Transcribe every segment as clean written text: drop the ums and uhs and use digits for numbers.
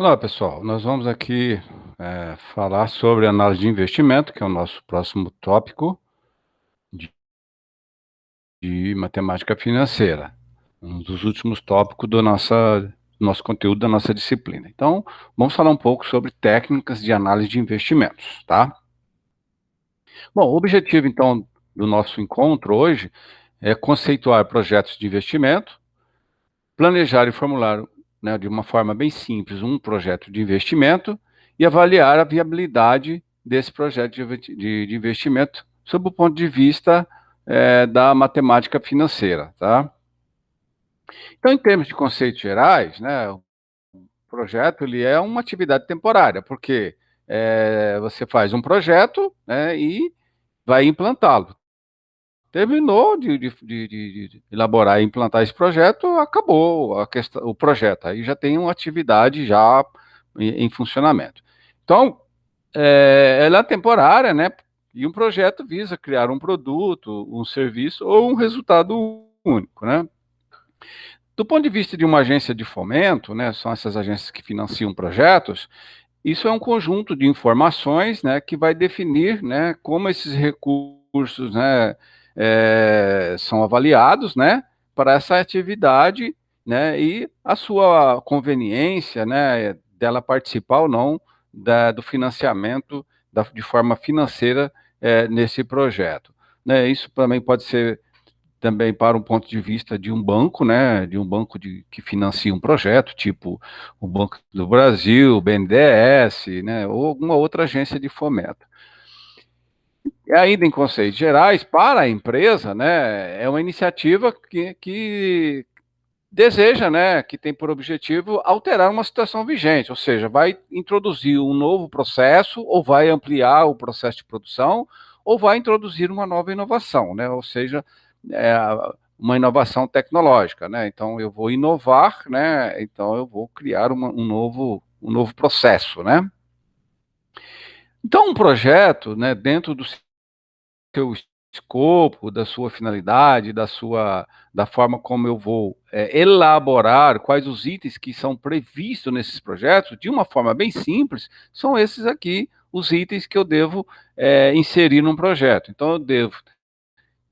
Olá, pessoal. Nós vamos aqui falar sobre análise de investimento, que é o nosso próximo tópico de, de matemática financeira, um dos últimos tópicos do nosso conteúdo da nossa disciplina. Então, vamos falar um pouco sobre técnicas de análise de investimentos, tá? Bom, o objetivo, então, do nosso encontro hoje é conceituar projetos de investimento, planejar e formular, né, de uma forma bem simples, um projeto de investimento e avaliar a viabilidade desse projeto de investimento sob o ponto de vista da matemática financeira, tá? Então, em termos de conceitos gerais, né, o projeto ele é uma atividade temporária, porque você faz um projeto, né, e vai implantá-lo. Terminou de elaborar e implantar esse projeto, acabou a questão, o projeto. Aí já tem uma atividade já em funcionamento. Então, ela é temporária, né? E um projeto visa criar um produto, um serviço ou um resultado único, né? Do ponto de vista de uma agência de fomento, né? São essas agências que financiam projetos. Isso é um conjunto de informações, né, que vai definir, né, como esses recursos, né, são avaliados, né, para essa atividade, né, e a sua conveniência, né, dela participar ou não do financiamento de forma financeira nesse projeto. Né, isso também pode ser também para um ponto de vista de um banco, né, de um banco que financia um projeto, tipo o Banco do Brasil, o BNDES, né, ou alguma outra agência de fomento. E ainda em conceitos gerais, para a empresa, né, é uma iniciativa que deseja, né, que tem por objetivo alterar uma situação vigente, ou seja, vai introduzir um novo processo, ou vai ampliar o processo de produção, ou vai introduzir uma nova inovação, né, ou seja, é, uma inovação tecnológica, né, então eu vou inovar, né, então eu vou criar um novo processo, né. Então um projeto, né, dentro do seu escopo, da sua finalidade, da forma como eu vou elaborar quais os itens que são previstos nesses projetos, de uma forma bem simples, são esses aqui os itens que eu devo inserir num projeto. Então, eu devo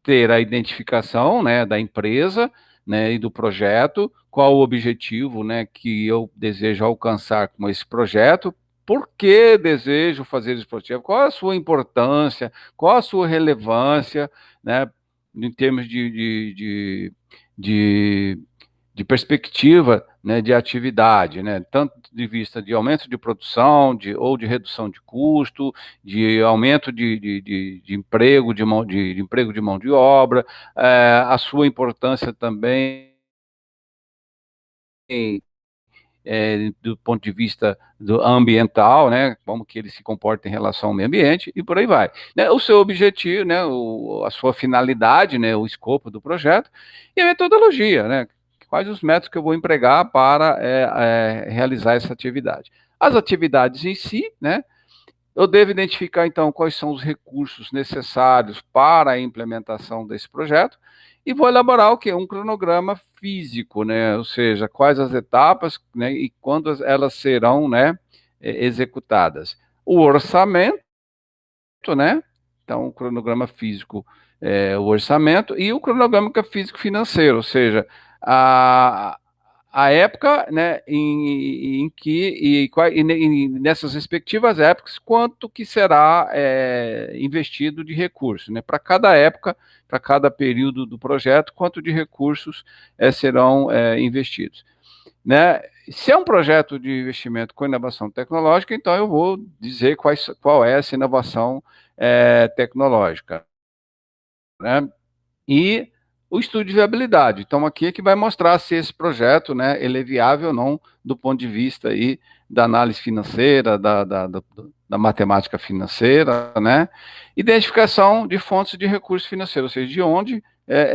ter a identificação, né, da empresa, né, e do projeto, qual o objetivo, né, que eu desejo alcançar com esse projeto, por que desejo fazer esse projeto, qual a sua importância, qual a sua relevância, né, em termos de, de perspectiva, né, de atividade, né, tanto de vista de aumento de produção, ou de redução de custo, de aumento de emprego, de emprego de mão de obra, a sua importância também do ponto de vista ambiental, né, como que ele se comporta em relação ao meio ambiente e por aí vai. Né, o seu objetivo, né, a sua finalidade, né, o escopo do projeto e a metodologia, né, quais os métodos que eu vou empregar para realizar essa atividade. As atividades em si, né, eu devo identificar, então, quais são os recursos necessários para a implementação desse projeto e vou elaborar o quê? Um cronograma físico, né? Ou seja, quais as etapas, né, e quando elas serão, né, executadas. O orçamento, né? Então, o cronograma físico é o orçamento e o cronograma físico financeiro, ou seja, a, a época, né, em que e nessas respectivas épocas, quanto que será investido de recursos, né, para cada época, para cada período do projeto, quanto de recursos serão investidos, né? Se é um projeto de investimento com inovação tecnológica, então eu vou dizer qual é essa inovação tecnológica, né? E o estudo de viabilidade. Então, aqui é que vai mostrar se esse projeto, né, ele é viável ou não do ponto de vista aí da análise financeira, da matemática financeira, né? Identificação de fontes de recursos financeiros, ou seja, de onde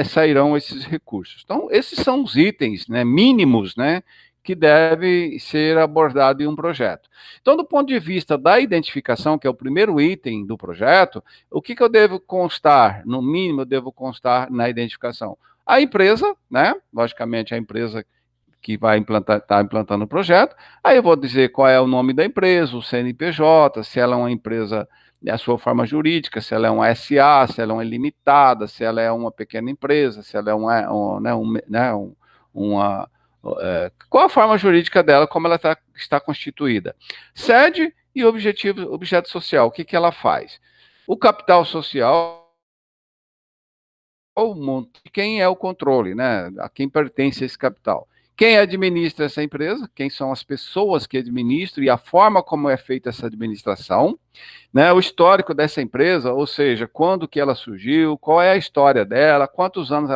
sairão esses recursos. Então, esses são os itens, né, mínimos, né, que devem ser abordados em um projeto. Então, do ponto de vista da identificação, que é o primeiro item do projeto, o que eu devo constar? No mínimo, eu devo constar na identificação. A empresa, né? Logicamente, a empresa que vai tá implantando o projeto. Aí eu vou dizer qual é o nome da empresa, o CNPJ, se ela é uma empresa, a sua forma jurídica, se ela é uma SA, se ela é uma limitada, se ela é uma pequena empresa, se ela é uma, qual a forma jurídica dela, como ela está constituída. Sede e objeto social, o que que ela faz? O capital social, quem é o controle, né? A quem pertence esse capital? Quem administra essa empresa? Quem são as pessoas que administram e a forma como é feita essa administração, né? O histórico dessa empresa, ou seja, quando que ela surgiu, qual é a história dela, quantos anos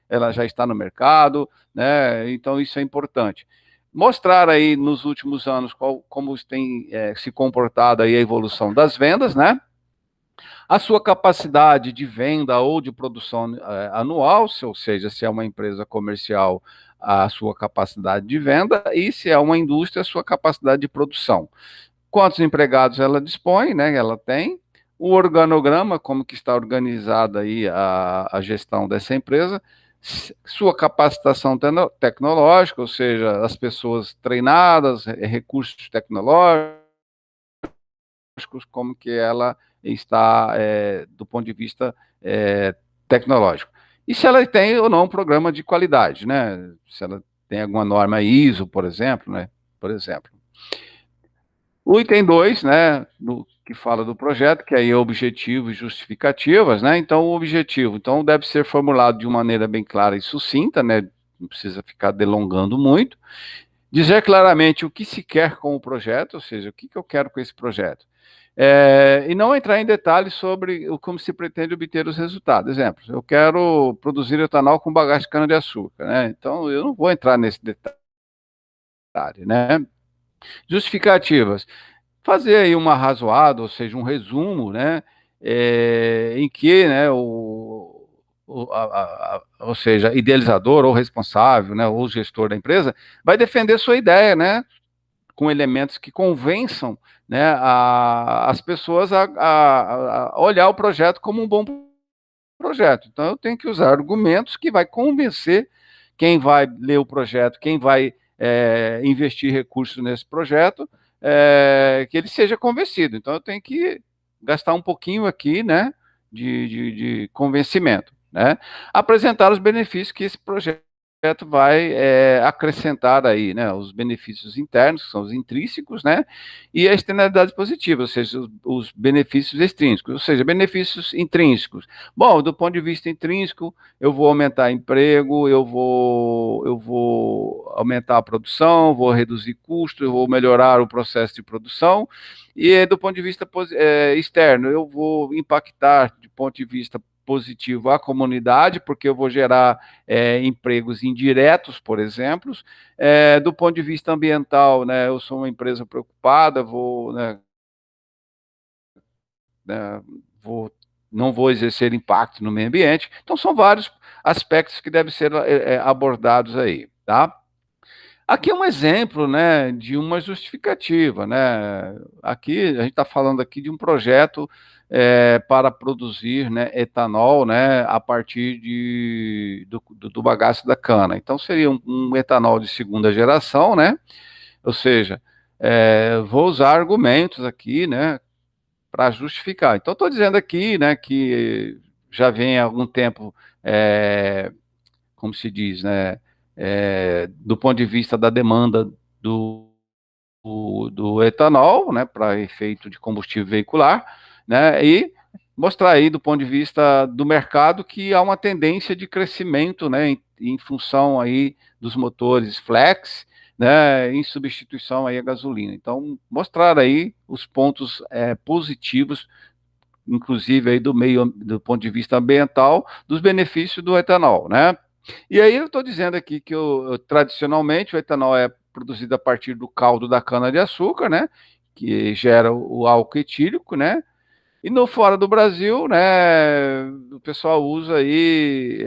ela já está no mercado, né? Então isso é importante. Mostrar aí nos últimos anos como tem se comportado aí a evolução das vendas, né? A sua capacidade de venda ou de produção anual, ou seja, se é uma empresa comercial, a sua capacidade de venda, e se é uma indústria, a sua capacidade de produção. Quantos empregados ela dispõe, né? Ela tem. O organograma, como que está organizada aí a gestão dessa empresa, sua capacitação tecnológica, ou seja, as pessoas treinadas, recursos tecnológicos, como que ela está do ponto de vista tecnológico. E se ela tem ou não um programa de qualidade, né? Se ela tem alguma norma ISO, por exemplo, né? Por exemplo. O item 2, né, que fala do projeto, que aí é objetivo e justificativas, né? Então, o objetivo, então, deve ser formulado de uma maneira bem clara e sucinta, né? Não precisa ficar delongando muito. Dizer claramente o que se quer com o projeto, ou seja, o que eu quero com esse projeto. E não entrar em detalhes sobre como se pretende obter os resultados. Exemplo, eu quero produzir etanol com bagaço de cana-de-açúcar, né? Então, eu não vou entrar nesse detalhe, né? Justificativas. Fazer aí uma arrazoada, ou seja, um resumo, né? Em que, né, ou seja, idealizador ou responsável, né, ou gestor da empresa, vai defender sua ideia, né? Com elementos que convençam, né, as pessoas a olhar o projeto como um bom projeto. Então, eu tenho que usar argumentos que vai convencer quem vai ler o projeto, quem vai investir recursos nesse projeto, que ele seja convencido. Então, eu tenho que gastar um pouquinho aqui, né, de convencimento, né? Apresentar os benefícios que esse projeto vai acrescentar aí, né, os benefícios internos, que são os intrínsecos, né, e a externalidade positiva, ou seja, os benefícios extrínsecos, ou seja, benefícios intrínsecos. Bom, do ponto de vista intrínseco, eu vou aumentar emprego, eu vou aumentar a produção, vou reduzir custos, eu vou melhorar o processo de produção, e do ponto de vista externo, eu vou impactar, do ponto de vista positivo, a comunidade, porque eu vou gerar empregos indiretos, por exemplo. Do ponto de vista ambiental, né, eu sou uma empresa preocupada, né, vou, não vou exercer impacto no meio ambiente. Então, são vários aspectos que devem ser abordados aí, tá? Aqui é um exemplo, né, de uma justificativa, né? Aqui a gente está falando aqui de um projeto para produzir, né, etanol, né, a partir do bagaço da cana. Então seria um etanol de segunda geração, né? Ou seja, vou usar argumentos aqui, né, para justificar. Então estou dizendo aqui, né, que já vem há algum tempo como se diz, né, do ponto de vista da demanda do etanol, né, para efeito de combustível veicular, né, e mostrar aí do ponto de vista do mercado que há uma tendência de crescimento, né, em função aí dos motores flex, né, em substituição aí à gasolina. Então, mostrar aí os pontos positivos, inclusive aí do ponto de vista ambiental, dos benefícios do etanol, né? E aí eu estou dizendo aqui que tradicionalmente o etanol é produzido a partir do caldo da cana-de-açúcar, né? Que gera o álcool etílico, né? E no fora do Brasil, né? O pessoal usa aí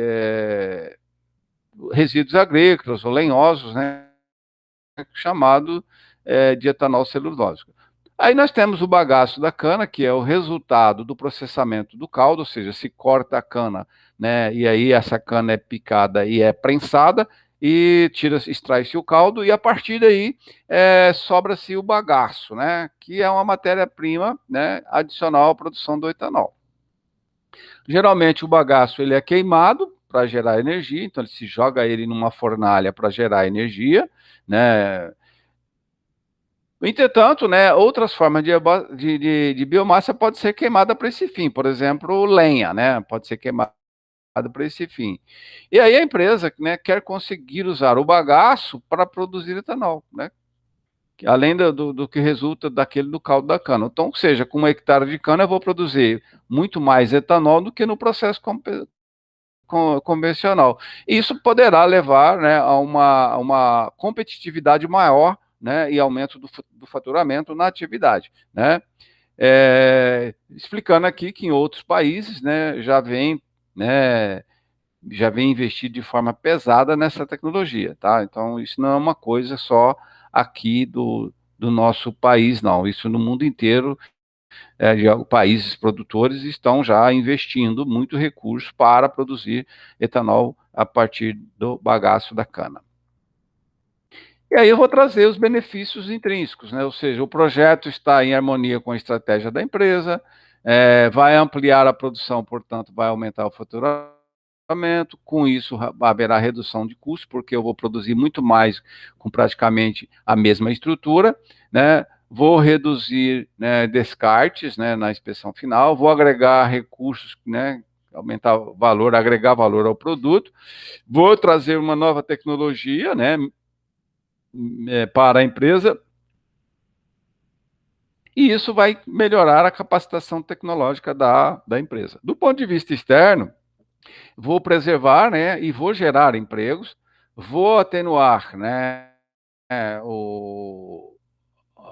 resíduos agrícolas ou lenhosos, né? Chamado de etanol celulósico. Aí nós temos o bagaço da cana, que é o resultado do processamento do caldo, ou seja, se corta a cana, né, e aí essa cana é picada e é prensada, e extrai-se o caldo, e a partir daí sobra-se o bagaço, né? Que é uma matéria-prima, né, adicional à produção do etanol. Geralmente o bagaço ele é queimado para gerar energia, então ele se joga ele numa fornalha para gerar energia, né? Entretanto, né, outras formas de biomassa pode ser queimada para esse fim, por exemplo, lenha, né, pode ser queimada para esse fim. E aí a empresa, né, quer conseguir usar o bagaço para produzir etanol, né, além do que resulta daquele do caldo da cana. Então, ou seja, com 1 hectare de cana eu vou produzir muito mais etanol do que no processo convencional. Isso poderá levar, né, a uma competitividade maior, né, e aumento do faturamento na atividade, né? Explicando aqui que em outros países, né, né, já vem investido de forma pesada nessa tecnologia, tá? Então, isso não é uma coisa só aqui do nosso país, não. Isso no mundo inteiro, países produtores estão já investindo muito recurso para produzir etanol a partir do bagaço da cana. E aí eu vou trazer os benefícios intrínsecos, né? Ou seja, o projeto está em harmonia com a estratégia da empresa, vai ampliar a produção, portanto, vai aumentar o faturamento. Com isso haverá redução de custos, porque eu vou produzir muito mais com praticamente a mesma estrutura, né? Vou reduzir, né, descartes, né, na inspeção final, vou agregar recursos, né, aumentar o valor, agregar valor ao produto, vou trazer uma nova tecnologia, né, para a empresa, e isso vai melhorar a capacitação tecnológica da empresa. Do ponto de vista externo, vou preservar, né, e vou gerar empregos, vou atenuar, né, o,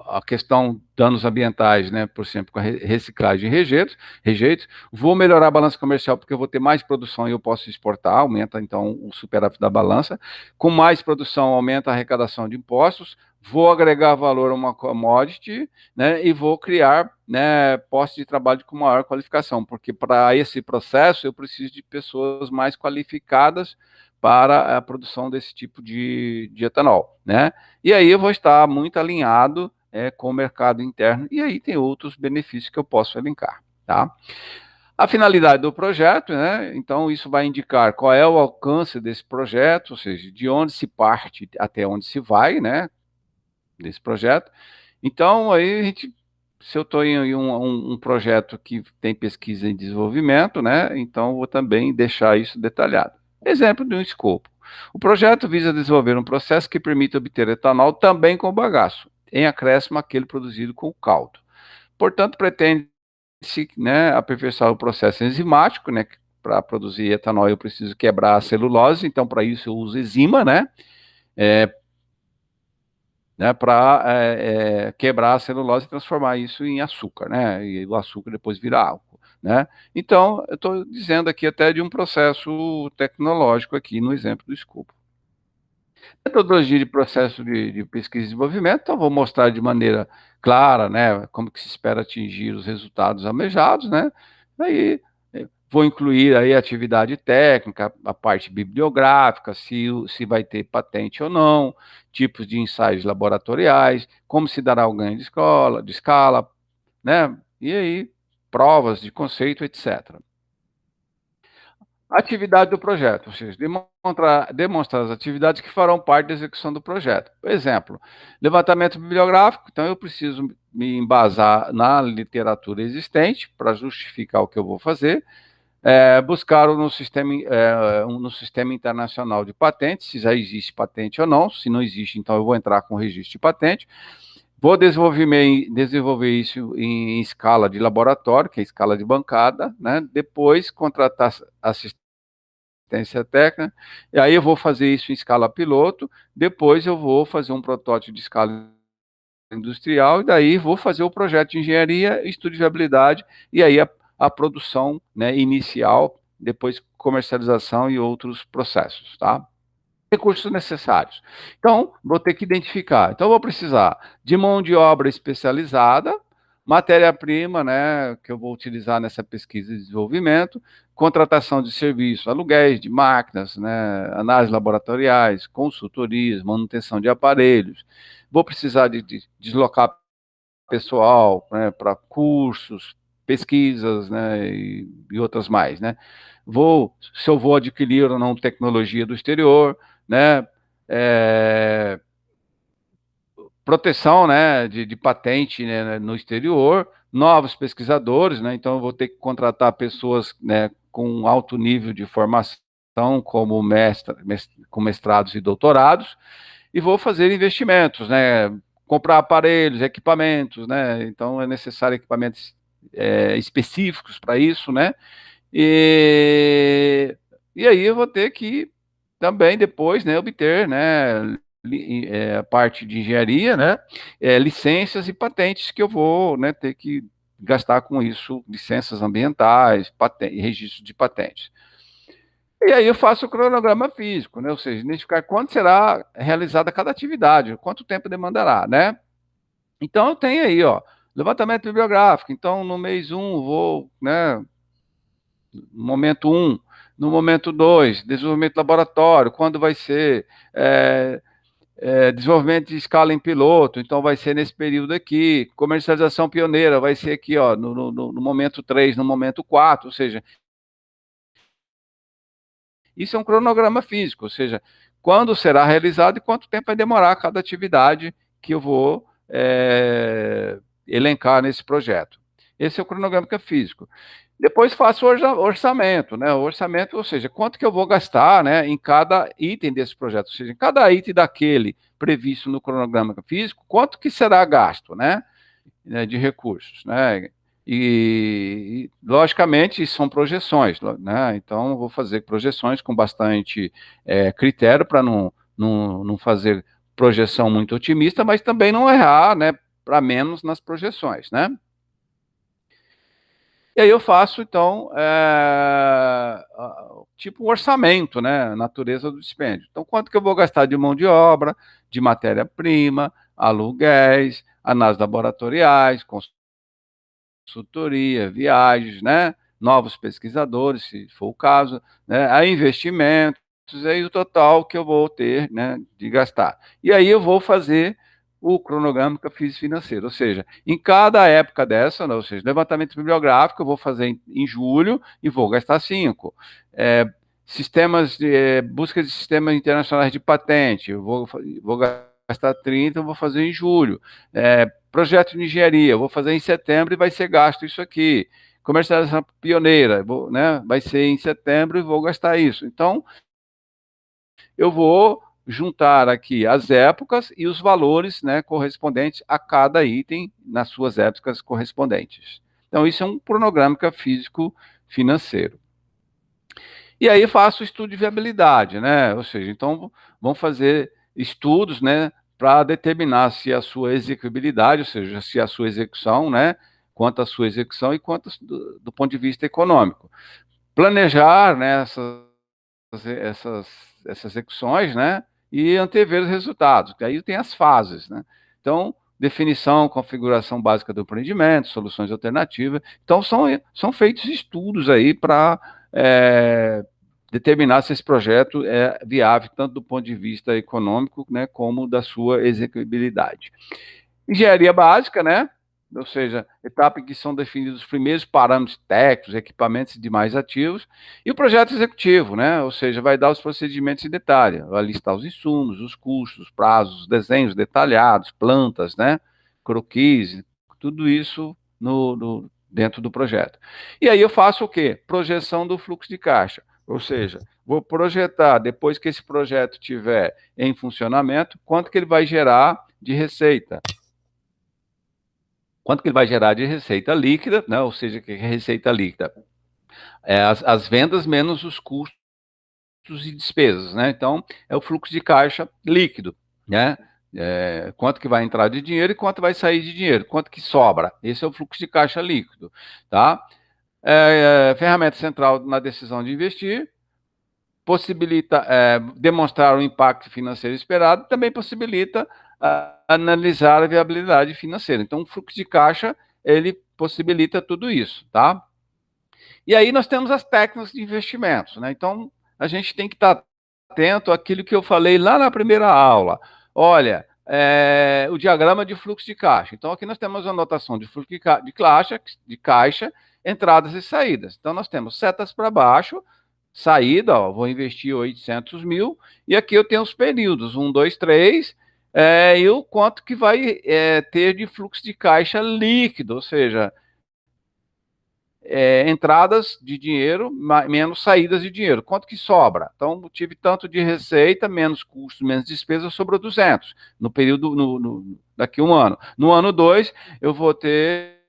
a questão danos ambientais, né, por exemplo, com a reciclagem de rejeitos, vou melhorar a balança comercial porque eu vou ter mais produção e eu posso exportar, aumenta então o superávit da balança, com mais produção aumenta a arrecadação de impostos, vou agregar valor a uma commodity, né, e vou criar, né, postos de trabalho com maior qualificação, porque para esse processo eu preciso de pessoas mais qualificadas para a produção desse tipo de etanol, né? E aí eu vou estar muito alinhado com o mercado interno, e aí tem outros benefícios que eu posso elencar, tá? A finalidade do projeto, né? Então, isso vai indicar qual é o alcance desse projeto, ou seja, de onde se parte até onde se vai, né? Desse projeto. Então, aí a gente, se eu estou em um projeto que tem pesquisa e desenvolvimento, né? Então, vou também deixar isso detalhado. Exemplo de um escopo. O projeto visa desenvolver um processo que permita obter etanol também com bagaço, em acréscimo àquele produzido com o caldo. Portanto, pretende-se, né, aperfeiçoar o processo enzimático, né? Para produzir etanol eu preciso quebrar a celulose, então para isso eu uso enzima, né, para quebrar a celulose e transformar isso em açúcar, né? E o açúcar depois vira álcool, né? Então, eu estou dizendo aqui até de um processo tecnológico aqui no exemplo do escopo. Metodologia de processo de pesquisa e desenvolvimento, então vou mostrar de maneira clara, né, como que se espera atingir os resultados almejados, né? Aí vou incluir aí a atividade técnica, a parte bibliográfica, se vai ter patente ou não, tipos de ensaios laboratoriais, como se dará o ganho de escala, né? E aí, provas de conceito, etc. Atividade do projeto, ou seja, demonstrar as atividades que farão parte da execução do projeto. Por exemplo, levantamento bibliográfico, então eu preciso me embasar na literatura existente para justificar o que eu vou fazer. Buscar no sistema internacional de patentes, se já existe patente ou não. Se não existe, então eu vou entrar com o registro de patente. Vou desenvolver isso em escala de laboratório, que é escala de bancada, né? Depois, contratar assistência técnica, e aí eu vou fazer isso em escala piloto, depois eu vou fazer um protótipo de escala industrial, e daí vou fazer o projeto de engenharia, estudo de viabilidade, e aí a produção, né, inicial, depois comercialização e outros processos, tá? Recursos necessários. Então, vou ter que identificar. Então, vou precisar de mão de obra especializada, matéria-prima, né, que eu vou utilizar nessa pesquisa e desenvolvimento, contratação de serviços, aluguéis de máquinas, né, análises laboratoriais, consultorias, manutenção de aparelhos. Vou precisar de deslocar pessoal, né, para cursos, pesquisas, né, e outras mais, né. Se eu vou adquirir ou não tecnologia do exterior, né, é, proteção, né, de patente, né, no exterior, novos pesquisadores, né, então eu vou ter que contratar pessoas, né, com alto nível de formação, como com mestrados e doutorados, e vou fazer investimentos, né, comprar aparelhos, equipamentos, né, então é necessário equipamentos específicos para isso, né, e, e aí eu vou ter que também depois, né, obter, né, a parte de engenharia, né, licenças e patentes que eu vou, né, ter que gastar com isso, licenças ambientais, registro de patentes. E aí eu faço o cronograma físico, né, ou seja, identificar quando será realizada cada atividade, quanto tempo demandará, né. Então eu tenho aí, ó, levantamento bibliográfico, então no mês um vou, né, no momento um, no momento 2, desenvolvimento laboratório, quando vai ser, desenvolvimento de escala em piloto, então vai ser nesse período aqui, comercialização pioneira vai ser aqui, ó, no momento 3, no momento 4, ou seja, isso é um cronograma físico, ou seja, quando será realizado e quanto tempo vai demorar cada atividade que eu vou elencar nesse projeto. Esse é o cronograma que é físico. Depois faço o orçamento, né? O orçamento, ou seja, quanto que eu vou gastar, né, em cada item desse projeto, ou seja, em cada item daquele previsto no cronograma físico, quanto que será gasto, né, de recursos, né? Logicamente, são projeções, né? Então, vou fazer projeções com bastante critério para não fazer projeção muito otimista, mas também não errar, né, para menos nas projeções, né? E aí eu faço, então, tipo um orçamento, né? Natureza do dispêndio. Então, quanto que eu vou gastar de mão de obra, de matéria-prima, aluguéis, análises laboratoriais, consultoria, viagens, né? Novos pesquisadores, se for o caso, né? A investimentos, aí o total que eu vou ter, né, de gastar. E aí eu vou fazer o cronograma que eu fiz financeiro, ou seja, em cada época dessa, né, ou seja, levantamento bibliográfico eu vou fazer em julho e vou gastar 5. Busca de sistemas internacionais de patente, vou gastar 30, eu vou fazer em julho. Projeto de engenharia, vou fazer em setembro e vai ser gasto isso aqui. Comercialização pioneira, né, vai ser em setembro e vou gastar isso. Então, eu vou juntar aqui as épocas e os valores, né, correspondentes a cada item nas suas épocas correspondentes. Então, isso é um cronograma físico financeiro. E aí faço o estudo de viabilidade, né? Ou seja, então vamos fazer estudos, né, para determinar se a sua execuibilidade, ou seja, se a sua execução, né, quanto à sua execução e quanto do ponto de vista econômico. Planejar, né, essas, essas execuções, né, e antever os resultados, que aí tem as fases, né. Então, definição, configuração básica do empreendimento, soluções alternativas. Então, são feitos estudos aí para determinar se esse projeto é viável, tanto do ponto de vista econômico, né, como da sua execuibilidade. Engenharia básica, né? Ou seja, etapa em que são definidos os primeiros parâmetros técnicos, equipamentos e demais ativos, e o projeto executivo, né? Ou seja, vai dar os procedimentos em detalhe, vai listar os insumos, os custos, os prazos, os desenhos detalhados, plantas, né? Croquis, tudo isso dentro do projeto. E aí eu faço o quê? Projeção do fluxo de caixa, ou seja, vou projetar, depois que esse projeto estiver em funcionamento, quanto que ele vai gerar de receita, quanto que ele vai gerar de receita líquida, né? Ou seja, que é receita líquida? As vendas menos os custos e despesas, né? Então, é o fluxo de caixa líquido, né? Quanto que vai entrar de dinheiro e quanto vai sair de dinheiro, quanto que sobra. Esse é o fluxo de caixa líquido, tá? Ferramenta central na decisão de investir, possibilita demonstrar o impacto financeiro esperado, também possibilita analisar a viabilidade financeira. Então, o fluxo de caixa ele possibilita tudo isso, tá? E aí nós temos as técnicas de investimentos, né? Então, a gente tem que estar atento àquilo que eu falei lá na primeira aula. Olha, o diagrama de fluxo de caixa. Então, aqui nós temos a anotação de fluxo de caixa, entradas e saídas. Então, nós temos setas para baixo, saída, ó, vou investir 800 mil, e aqui eu tenho os períodos, 1, 2, 3, e o quanto que vai ter de fluxo de caixa líquido, ou seja, entradas de dinheiro menos saídas de dinheiro. Quanto que sobra? Então, tive tanto de receita, menos custos, menos despesa, sobrou 200 no período, daqui a um ano. No ano 2, eu vou ter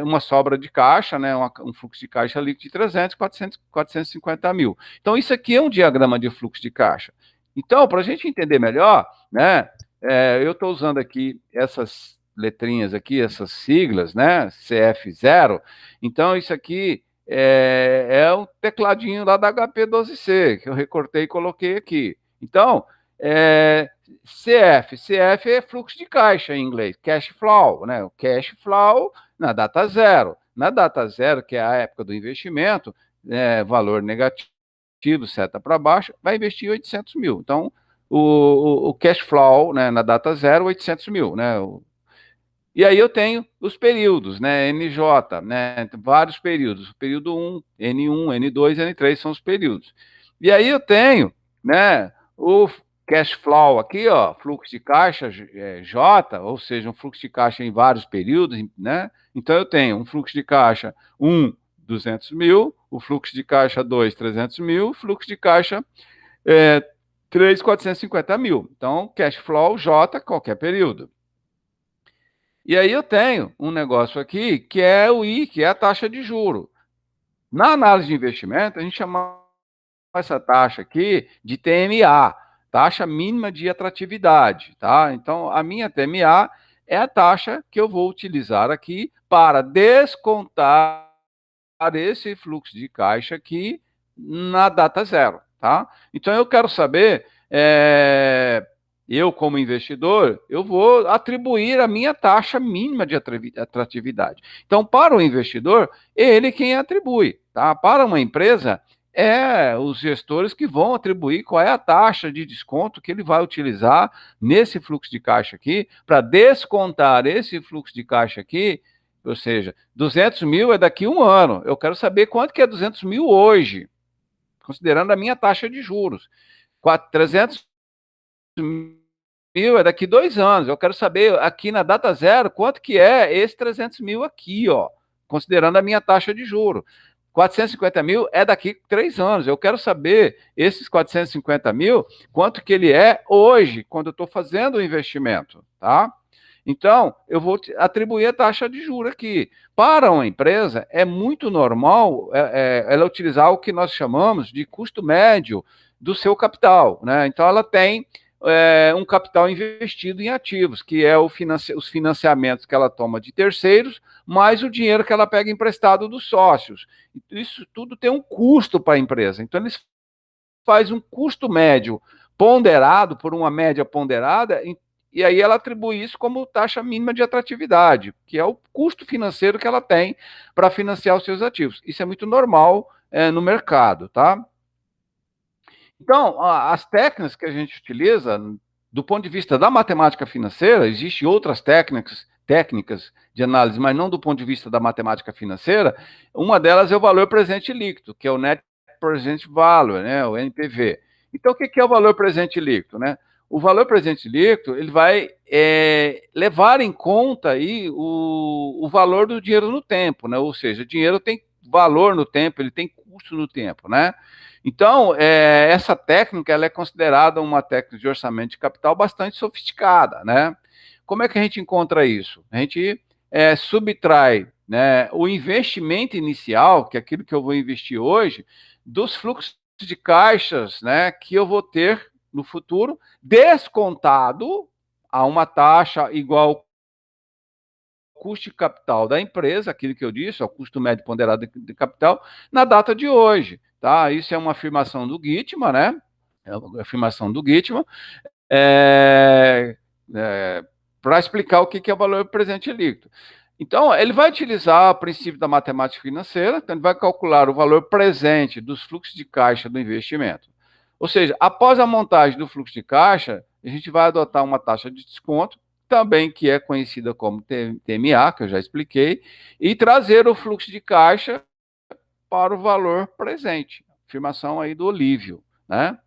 uma sobra de caixa, né, um fluxo de caixa líquido de 300, 400, 450 mil. Então, isso aqui é um diagrama de fluxo de caixa. Então, para a gente entender melhor, né, eu estou usando aqui essas letrinhas aqui, essas siglas, né, CF0. Então, isso aqui é um tecladinho lá da HP12C, que eu recortei e coloquei aqui. Então, CF é fluxo de caixa em inglês, cash flow, né? O cash flow na data zero. Na data zero, que é a época do investimento, valor negativo, seta para baixo, vai investir 800 mil. Então, o cash flow, né, na data zero, 800 mil, né? E aí eu tenho os períodos, né? NJ, né? Vários períodos. Período 1, N1, N2, N3 são os períodos. E aí eu tenho, né, o cash flow aqui, ó, fluxo de caixa J, ou seja, um fluxo de caixa em vários períodos, né? Então eu tenho um fluxo de caixa 1, 200 mil, o fluxo de caixa 2, 300 mil, o fluxo de caixa 3, 450 mil. Então, cash flow J, qualquer período. E aí eu tenho um negócio aqui que é o I, que é a taxa de juro. Na análise de investimento, a gente chama essa taxa aqui de TMA, taxa mínima de atratividade, tá? Então, a minha TMA é a taxa que eu vou utilizar aqui para descontar esse fluxo de caixa aqui na data zero, tá? Então, eu quero saber, eu como investidor, eu vou atribuir a minha taxa mínima de atratividade. Então, para o investidor, ele quem atribui, tá? Para uma empresa, os gestores que vão atribuir qual é a taxa de desconto que ele vai utilizar nesse fluxo de caixa aqui, para descontar esse fluxo de caixa aqui, ou seja, 200 mil é daqui a um ano. Eu quero saber quanto que é 200 mil hoje, considerando a minha taxa de juros. 300 mil é daqui a 2 anos. Eu quero saber aqui na data zero quanto que é esse 300 mil aqui, ó, considerando a minha taxa de juros. 450 mil é daqui a 3 anos. Eu quero saber esses 450 mil, quanto que ele é hoje, quando eu estou fazendo o investimento, tá? Então, eu vou atribuir a taxa de juros aqui. Para uma empresa, é muito normal ela utilizar o que nós chamamos de custo médio do seu capital, né? Então, ela tem um capital investido em ativos, que é os financiamentos que ela toma de terceiros, mais o dinheiro que ela pega emprestado dos sócios. Isso tudo tem um custo para a empresa. Então, eles fazem um custo médio ponderado por uma média ponderada, e aí ela atribui isso como taxa mínima de atratividade, que é o custo financeiro que ela tem para financiar os seus ativos. Isso é muito normal no mercado, tá? Então, as técnicas que a gente utiliza, do ponto de vista da matemática financeira, existem outras técnicas de análise, mas não do ponto de vista da matemática financeira. Uma delas é o valor presente líquido, que é o Net Present Value, né, o NPV. Então, o que é o valor presente líquido, né? O valor presente líquido, ele vai levar em conta aí o valor do dinheiro no tempo, né? Ou seja, o dinheiro tem valor no tempo, ele tem custo no tempo, né? Então, essa técnica ela é considerada uma técnica de orçamento de capital bastante sofisticada, né? Como é que a gente encontra isso? A gente subtrai, né, o investimento inicial, que é aquilo que eu vou investir hoje, dos fluxos de caixas, né, que eu vou ter no futuro, descontado a uma taxa igual ao custo de capital da empresa, aquilo que eu disse, o custo médio ponderado de capital, na data de hoje, tá? Isso é uma afirmação do Gitman, né? É uma afirmação do Gitman, para explicar o que é o valor presente líquido. Então, ele vai utilizar o princípio da matemática financeira, então ele vai calcular o valor presente dos fluxos de caixa do investimento. Ou seja, após a montagem do fluxo de caixa, a gente vai adotar uma taxa de desconto, também que é conhecida como TMA, que eu já expliquei, e trazer o fluxo de caixa para o valor presente. Afirmação aí do Olívio, né?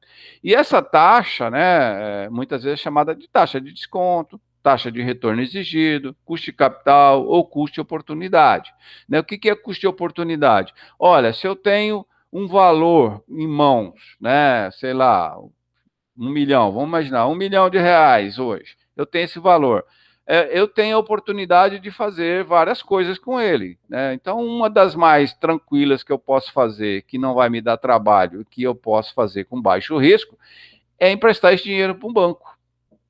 E essa taxa, né, muitas vezes é chamada de taxa de desconto, taxa de retorno exigido, custo de capital ou custo de oportunidade. Né? O que é custo de oportunidade? Olha, se eu tenho um valor em mãos, né, sei lá, 1 milhão, vamos imaginar, R$ 1 milhão hoje. Eu tenho esse valor. Eu tenho a oportunidade de fazer várias coisas com ele. Né? Então, uma das mais tranquilas que eu posso fazer, que não vai me dar trabalho, que eu posso fazer com baixo risco, é emprestar esse dinheiro para um banco.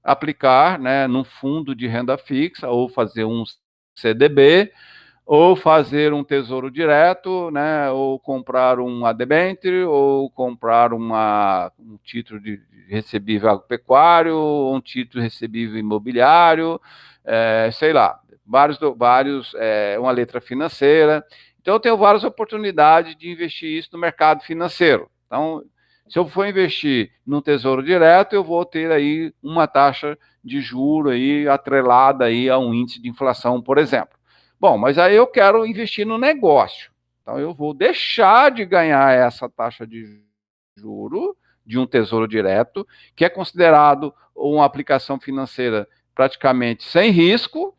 Aplicar, né, num fundo de renda fixa ou fazer um CDB, ou fazer um tesouro direto, né, ou comprar um adebênture, ou comprar um título de recebível agropecuário, ou um título recebível imobiliário, sei lá, uma letra financeira. Então, eu tenho várias oportunidades de investir isso no mercado financeiro. Então, se eu for investir num tesouro direto, eu vou ter aí uma taxa de juro aí atrelada aí a um índice de inflação, por exemplo. Bom, mas aí eu quero investir no negócio. Então eu vou deixar de ganhar essa taxa de juro de um tesouro direto, que é considerado uma aplicação financeira praticamente sem risco,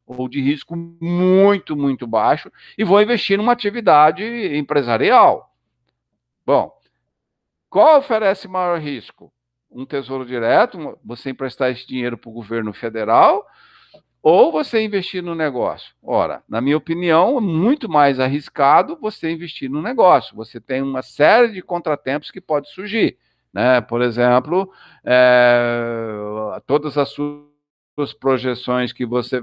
ou de risco muito, muito baixo, e vou investir numa atividade empresarial. Bom, qual oferece maior risco? Um tesouro direto, você emprestar esse dinheiro para o governo federal, ou você investir no negócio? Ora, na minha opinião, é muito mais arriscado você investir no negócio. Você tem uma série de contratempos que pode surgir. Né? Por exemplo, todas as suas projeções que você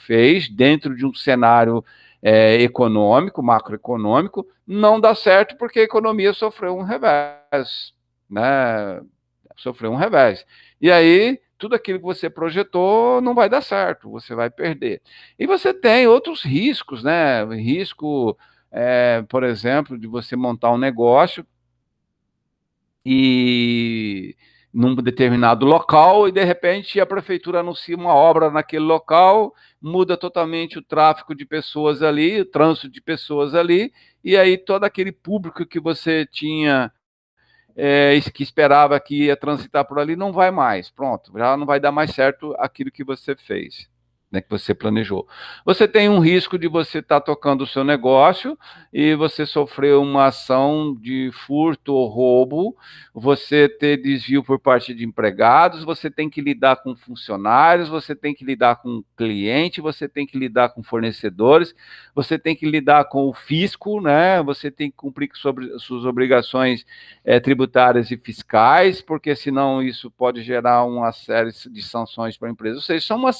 fez dentro de um cenário econômico, macroeconômico, não dá certo porque a economia sofreu um revés. Né? Sofreu um revés. E aí, tudo aquilo que você projetou não vai dar certo, você vai perder. E você tem outros riscos, né? Risco, por exemplo, de você montar um negócio e num determinado local e de repente a prefeitura anuncia uma obra naquele local, muda totalmente o tráfego de pessoas ali, o trânsito de pessoas ali, e aí todo aquele público que você tinha que esperava que ia transitar por ali, não vai mais. Pronto, já não vai dar mais certo aquilo que você fez, né, que você planejou. Você tem um risco de você estar tocando o seu negócio e você sofrer uma ação de furto ou roubo, você ter desvio por parte de empregados, você tem que lidar com funcionários, você tem que lidar com cliente, você tem que lidar com fornecedores, você tem que lidar com o fisco, né? Você tem que cumprir sobre suas obrigações tributárias e fiscais, porque senão isso pode gerar uma série de sanções para a empresa. Ou seja, são uma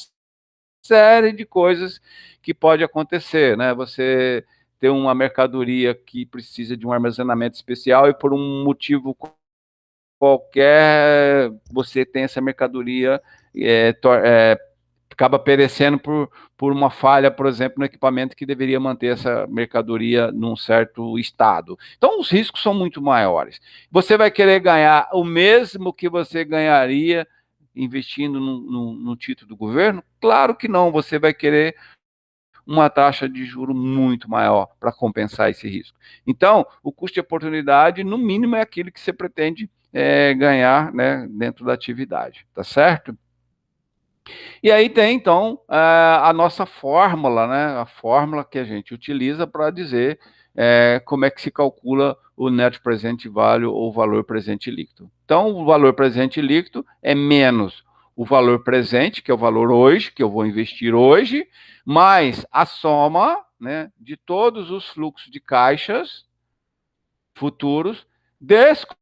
série de coisas que pode acontecer, né? Você ter uma mercadoria que precisa de um armazenamento especial e por um motivo qualquer você tem essa mercadoria acaba perecendo por uma falha, por exemplo, no equipamento que deveria manter essa mercadoria num certo estado. Então, os riscos são muito maiores. Você vai querer ganhar o mesmo que você ganharia investindo no título do governo? Claro que não, você vai querer uma taxa de juro muito maior para compensar esse risco. Então, o custo de oportunidade, no mínimo, é aquilo que você pretende ganhar, né, dentro da atividade, tá certo? E aí tem, então, a nossa fórmula, né? A fórmula que a gente utiliza para dizer como é que se calcula o net present value ou valor presente líquido. Então, o valor presente líquido é menos o valor presente, que é o valor hoje, que eu vou investir hoje, mais a soma, né, de todos os fluxos de caixas futuros, descontado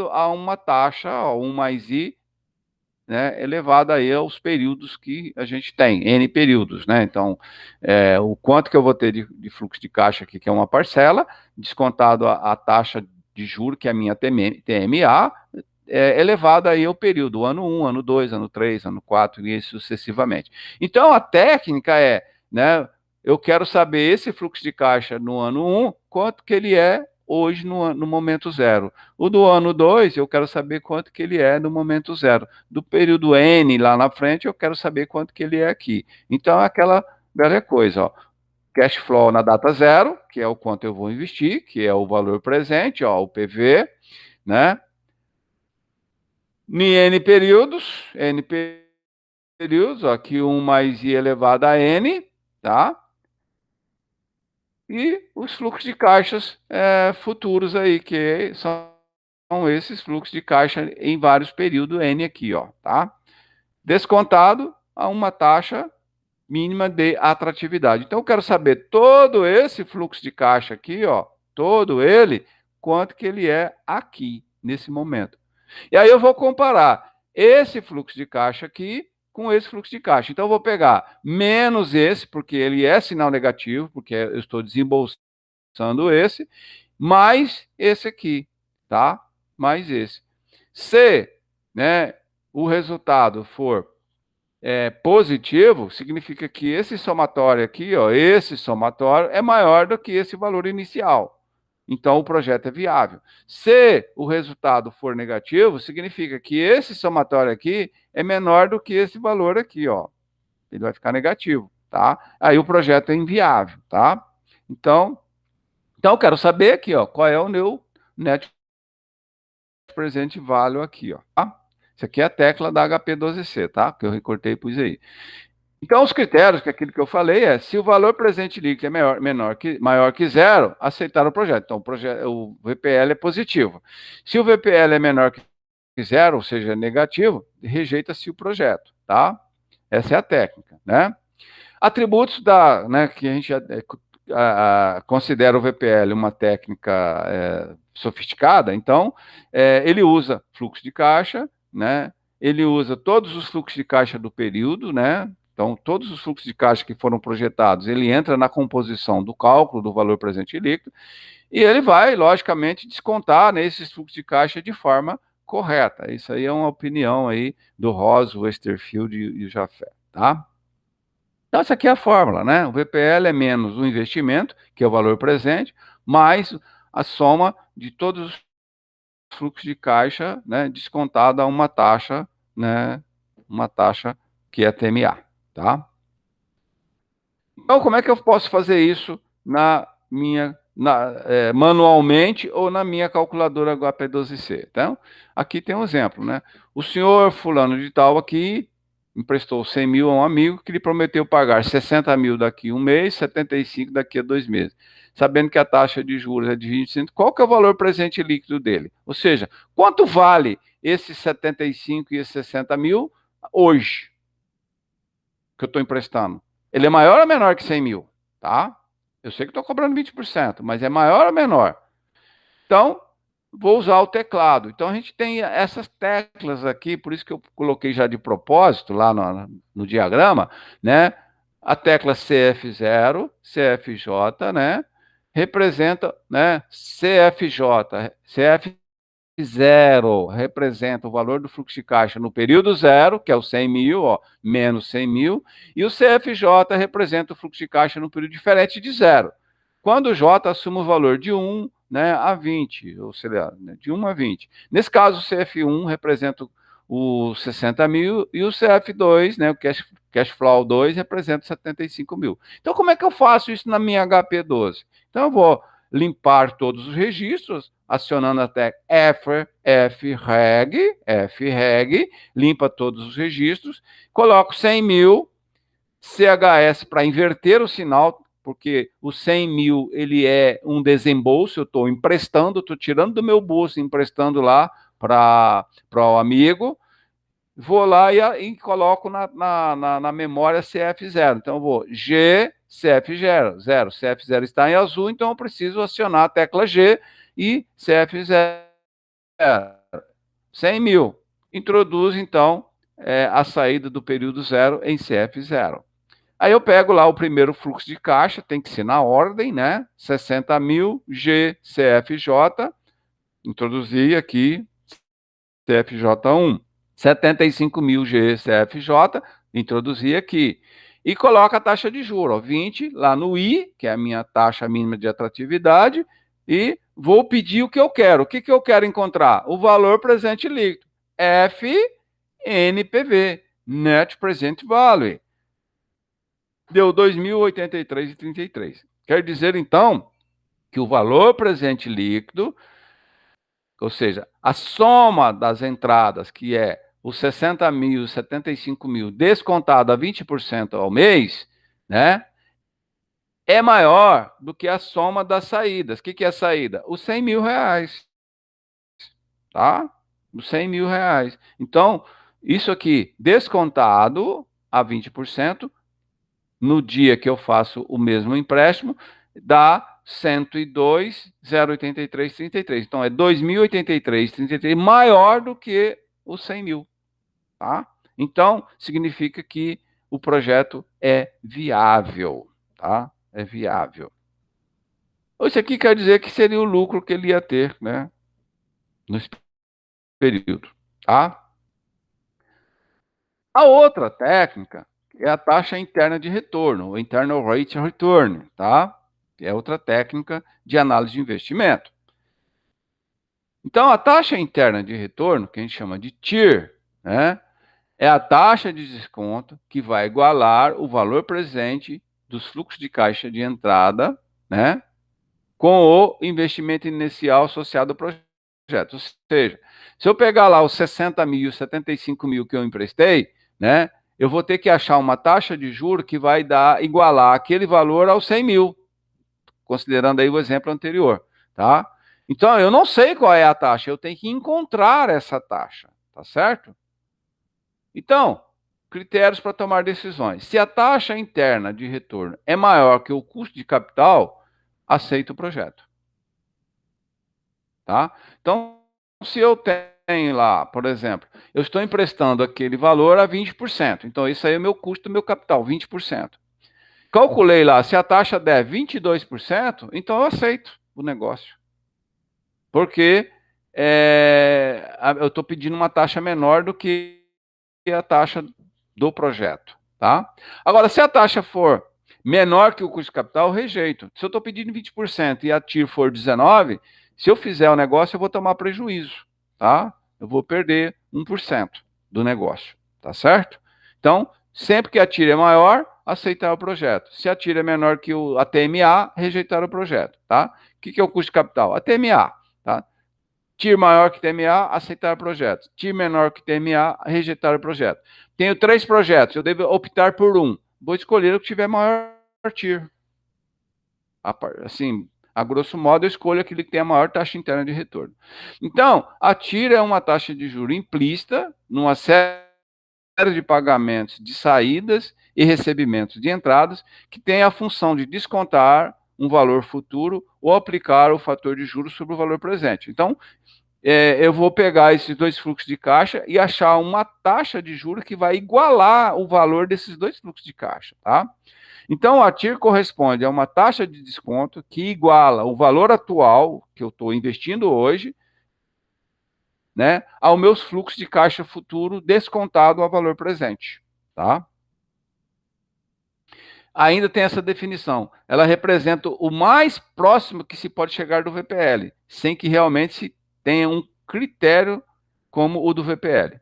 a uma taxa, ó, 1 mais I, né, elevado aí aos períodos que a gente tem, N períodos, né? Então, o quanto que eu vou ter de fluxo de caixa aqui, que é uma parcela, descontado a taxa de juro, que é a minha TMA, elevado aí ao período, ano 1, ano 2, ano 3, ano 4 e sucessivamente. Então, a técnica né, eu quero saber esse fluxo de caixa no ano 1, quanto que ele é hoje no momento zero. O do ano 2, eu quero saber quanto que ele é no momento zero. Do período N lá na frente, eu quero saber quanto que ele é aqui. Então, é aquela velha coisa, ó. Cash flow na data zero, que é o quanto eu vou investir, que é o valor presente, ó, o PV, né? Em N períodos, ó, aqui 1 mais I elevado a N, tá? E os fluxos de caixas futuros aí, que são esses fluxos de caixa em vários períodos N aqui, ó, tá? Descontado a uma taxa mínima de atratividade. Então, eu quero saber todo esse fluxo de caixa aqui, ó, todo ele, quanto que ele é aqui, nesse momento. E aí eu vou comparar esse fluxo de caixa aqui com esse fluxo de caixa. Então, eu vou pegar menos esse, porque ele é sinal negativo, porque eu estou desembolsando esse, mais esse aqui, tá? Mais esse. Se, né, o resultado for positivo, significa que esse somatório aqui, ó, esse somatório é maior do que esse valor inicial. Então, o projeto é viável. Se o resultado for negativo, significa que esse somatório aqui é menor do que esse valor aqui, ó. Ele vai ficar negativo, tá? Aí o projeto é inviável, tá? Então eu quero saber aqui, ó, qual é o meu net present value aqui, ó. Tá? Isso aqui é a tecla da HP12C, tá? Que eu recortei e pus aí. Então, os critérios, que é aquilo que eu falei, se o valor presente líquido é maior que zero, aceitar o projeto. Então, o VPL é positivo. Se o VPL é menor que zero, ou seja, negativo, rejeita-se o projeto, tá? Essa é a técnica, né? Atributos né, que a gente considera o VPL uma técnica sofisticada, então, ele usa fluxo de caixa, né? Ele usa todos os fluxos de caixa do período, né? Então, todos os fluxos de caixa que foram projetados, ele entra na composição do cálculo do valor presente líquido, e ele vai, logicamente, descontar nesses fluxos de caixa de forma correta. Isso aí é uma opinião aí do Ross, Westerfield e o Jafé, tá? Então, essa aqui é a fórmula, né? O VPL é menos o investimento, que é o valor presente, mais a soma de todos os fluxos de caixa, né, descontado a uma taxa, né, uma taxa que é TMA, tá? Então, como é que eu posso fazer isso manualmente ou na minha calculadora HP12C? Então, aqui tem um exemplo, né? O senhor fulano de tal aqui emprestou 100 mil a um amigo que lhe prometeu pagar 60 mil daqui a um mês, 75 daqui a 2 meses. Sabendo que a taxa de juros é de 25, qual que é o valor presente líquido dele? Ou seja, quanto vale esses 75 e esses 60 mil hoje que eu estou emprestando? Ele é maior ou menor que 100 mil? Tá? Eu sei que estou cobrando 20%, mas é maior ou menor? Então, vou usar o teclado. Então, a gente tem essas teclas aqui, por isso que eu coloquei já de propósito lá no diagrama, né? A tecla CF0, CFJ, né? Representa, né? CF zero representa o valor do fluxo de caixa no período zero, que é o 100 mil, ó, menos 100 mil, e o CFJ representa o fluxo de caixa no período diferente de zero. Quando o J assume o valor de 1, né, a 20, ou seja, de 1 a 20. Nesse caso, o CF1 representa o 60 mil e o CF2, né, o cash flow 2, representa 75 mil. Então, como é que eu faço isso na minha HP12? Então, eu vou limpar todos os registros, acionando até FREG, limpa todos os registros, coloco 100 mil, CHS para inverter o sinal, porque o 100 mil ele é um desembolso, eu estou emprestando, estou tirando do meu bolso, emprestando lá para o amigo, vou lá e coloco na memória CF0. Então, eu vou G, CF0, CF0 está em azul, então eu preciso acionar a tecla G e CF0, 100 mil. Introduz, então, a saída do período zero em CF0. Aí eu pego lá o primeiro fluxo de caixa, tem que ser na ordem, né? 60 mil, G, CFJ, introduzi aqui, CFJ1, 75 mil GCFJ, introduzir aqui. E coloca a taxa de juros, 20, lá no I, que é a minha taxa mínima de atratividade, e vou pedir o que eu quero. O que eu quero encontrar? O valor presente líquido. FNPV, Net Present Value. Deu 2.083,33. Quer dizer, então, que o valor presente líquido, ou seja, a soma das entradas, que é os 60 mil, 75 mil, descontado a 20% ao mês, né, é maior do que a soma das saídas. O que é a saída? Os 100 mil reais, tá? Os 100 mil reais. Então, isso aqui, descontado a 20%, no dia que eu faço o mesmo empréstimo, dá 102.083,33. Então, é 2.083,33, maior do que os 100 mil. Tá? Então, significa que o projeto é viável. Tá? É viável. Isso aqui quer dizer que seria o lucro que ele ia ter, né? Nesse período. Tá? A outra técnica é a taxa interna de retorno, o Internal Rate of Return, tá? Que é outra técnica de análise de investimento. Então, a taxa interna de retorno, que a gente chama de TIR, né, é a taxa de desconto que vai igualar o valor presente dos fluxos de caixa de entrada, né, com o investimento inicial associado ao projeto. Ou seja, se eu pegar lá os 60 mil, 75 mil que eu emprestei, né, eu vou ter que achar uma taxa de juros que vai igualar aquele valor aos 100 mil, considerando aí o exemplo anterior, tá? Então, eu não sei qual é a taxa, eu tenho que encontrar essa taxa, tá certo? Então, critérios para tomar decisões. Se a taxa interna de retorno é maior que o custo de capital, aceito o projeto. Tá? Então, se eu tenho lá, por exemplo, eu estou emprestando aquele valor a 20%, então isso aí é o meu custo do meu capital, 20%. Calculei lá, se a taxa der 22%, então eu aceito o negócio. Porque eu estou pedindo uma taxa menor do que a taxa do projeto. Tá? Agora, se a taxa for menor que o custo de capital, eu rejeito. Se eu estou pedindo 20% e a TIR for 19%, se eu fizer o negócio, eu vou tomar prejuízo. Tá? Eu vou perder 1% do negócio. Tá certo? Então, sempre que a TIR é maior, aceitar o projeto. Se a TIR é menor que a TMA, rejeitar o projeto. Tá? O que é o custo de capital? A TMA. Tá? TIR maior que TMA, aceitar o projeto. TIR menor que TMA, rejeitar o projeto. Tenho 3 projetos, eu devo optar por um. Vou escolher o que tiver maior TIR. Assim, a grosso modo, eu escolho aquele que tem a maior taxa interna de retorno. Então, a TIR é uma taxa de juros implícita numa série de pagamentos de saídas e recebimentos de entradas que tem a função de descontar um valor futuro ou aplicar o fator de juros sobre o valor presente. Então, eu vou pegar esses dois fluxos de caixa e achar uma taxa de juros que vai igualar o valor desses dois fluxos de caixa, tá? Então, a TIR corresponde a uma taxa de desconto que iguala o valor atual que eu estou investindo hoje, né, aos meus fluxos de caixa futuro descontado ao valor presente, tá? Ainda tem essa definição. Ela representa o mais próximo que se pode chegar do VPL, sem que realmente se tenha um critério como o do VPL.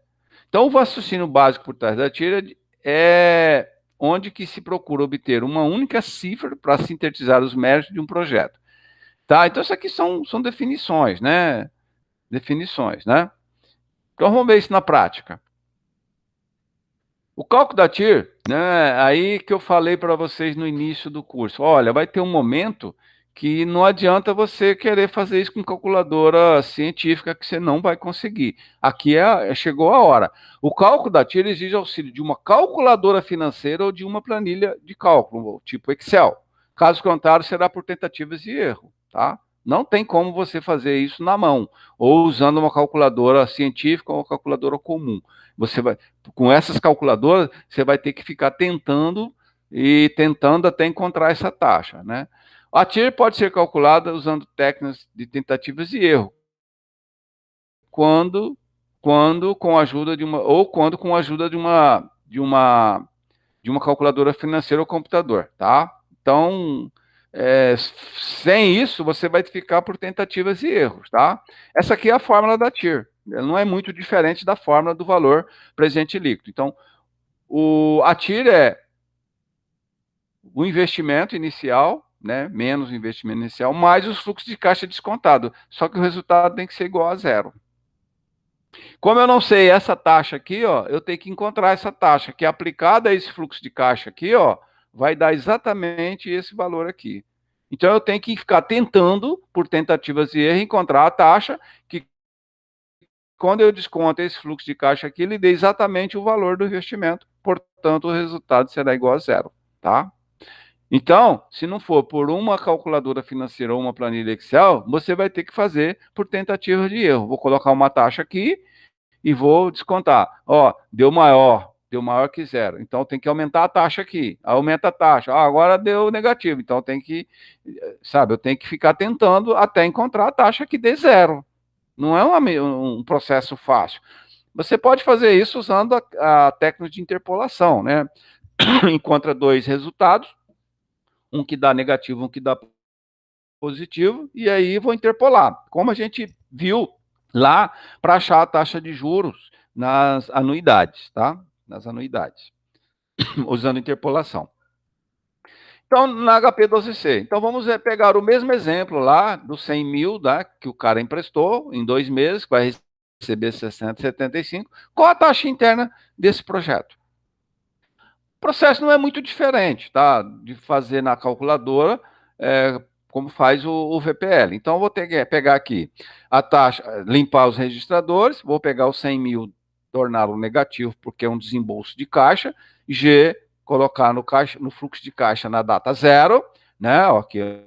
Então, o raciocínio básico por trás da TIR é onde que se procura obter uma única cifra para sintetizar os méritos de um projeto. Tá? Então, isso aqui são definições, né? Definições, né? Então, vamos ver isso na prática. O cálculo da TIR, né, aí que eu falei para vocês no início do curso, olha, vai ter um momento que não adianta você querer fazer isso com calculadora científica, que você não vai conseguir. Aqui chegou a hora. O cálculo da TIR exige auxílio de uma calculadora financeira ou de uma planilha de cálculo, tipo Excel. Caso contrário, será por tentativas de erro, tá? Não tem como você fazer isso na mão, ou usando uma calculadora científica ou uma calculadora comum. Você vai, com essas calculadoras, você vai ter que ficar tentando e tentando até encontrar essa taxa, né? A TIR pode ser calculada usando técnicas de tentativas e erro, quando quando com a ajuda de uma calculadora financeira ou computador, tá? Então, sem isso, você vai ficar por tentativas e erros, tá? Essa aqui é a fórmula da TIR. Ela não é muito diferente da fórmula do valor presente líquido. Então, a TIR é o investimento inicial, né, menos o investimento inicial, mais os fluxos de caixa descontado. Só que o resultado tem que ser igual a zero. Como eu não sei essa taxa aqui, ó, eu tenho que encontrar essa taxa que aplicada a esse fluxo de caixa aqui, ó, vai dar exatamente esse valor aqui. Então eu tenho que ficar tentando, por tentativas e erros, encontrar a taxa que, quando eu desconto esse fluxo de caixa aqui, ele dê exatamente o valor do investimento. Portanto, o resultado será igual a zero, tá? Então, se não for por uma calculadora financeira ou uma planilha Excel, você vai ter que fazer por tentativa de erro. Vou colocar uma taxa aqui e vou descontar. Ó, deu maior que zero. Então tem que aumentar a taxa aqui. Aumenta a taxa. Ah, agora deu negativo. Então tem que, sabe, eu tenho que ficar tentando até encontrar a taxa que dê zero. Não é um processo fácil. Você pode fazer isso usando a técnica de interpolação, né? Encontra dois resultados, um que dá negativo, um que dá positivo, e aí vou interpolar. Como a gente viu lá para achar a taxa de juros nas anuidades, tá? Nas anuidades, usando interpolação. Então, na HP12C. Então, vamos pegar o mesmo exemplo lá dos 100 mil, né, que o cara emprestou em 2 meses, que vai receber 675, qual a taxa interna desse projeto? O processo não é muito diferente, tá? De fazer na calculadora, como faz o VPL. Então, eu vou ter que pegar aqui a taxa, limpar os registradores, vou pegar os 100 mil, torná-lo negativo, porque é um desembolso de caixa, G, colocar no fluxo de caixa na data zero, né? Ó, aqui é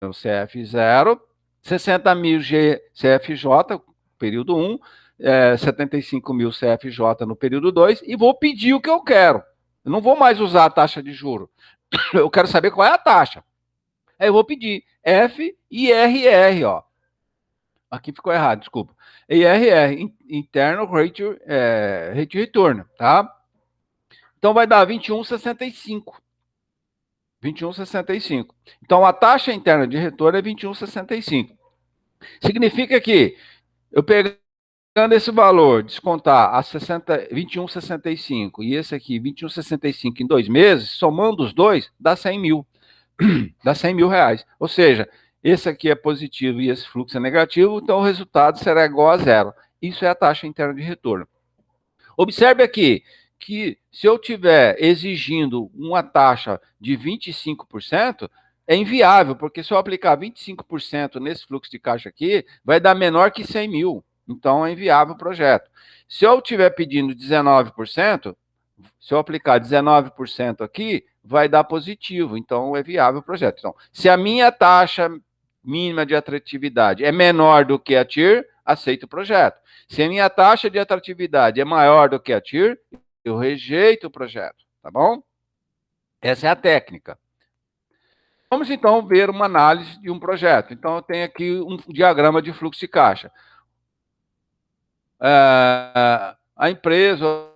o CF 0, 60 mil CFJ, período 1, 75 mil CFJ no período 2, e vou pedir o que eu quero. Eu não vou mais usar a taxa de juro. Eu quero saber qual é a taxa. Aí eu vou pedir FIRR, ó. Aqui ficou errado, desculpa. IRR, Internal Rate Return, tá? Então vai dar 21,65. 21,65. Então a taxa interna de retorno é 21,65. Significa que eu pegando esse valor, descontar a 21,65 e esse aqui, 21,65 em 2 meses, somando os dois, dá 100 mil. Dá 100 mil reais. Ou seja, esse aqui é positivo e esse fluxo é negativo, então o resultado será igual a zero. Isso é a taxa interna de retorno. Observe aqui que se eu tiver exigindo uma taxa de 25%, é inviável, porque se eu aplicar 25% nesse fluxo de caixa aqui, vai dar menor que 100 mil. Então, é inviável o projeto. Se eu estiver pedindo 19%, se eu aplicar 19% aqui, vai dar positivo. Então, é viável o projeto. Então, se a minha taxa mínima de atratividade é menor do que a TIR, aceito o projeto. Se a minha taxa de atratividade é maior do que a TIR, eu rejeito o projeto, tá bom? Essa é a técnica. Vamos então ver uma análise de um projeto. Então, eu tenho aqui um diagrama de fluxo de caixa. A empresa,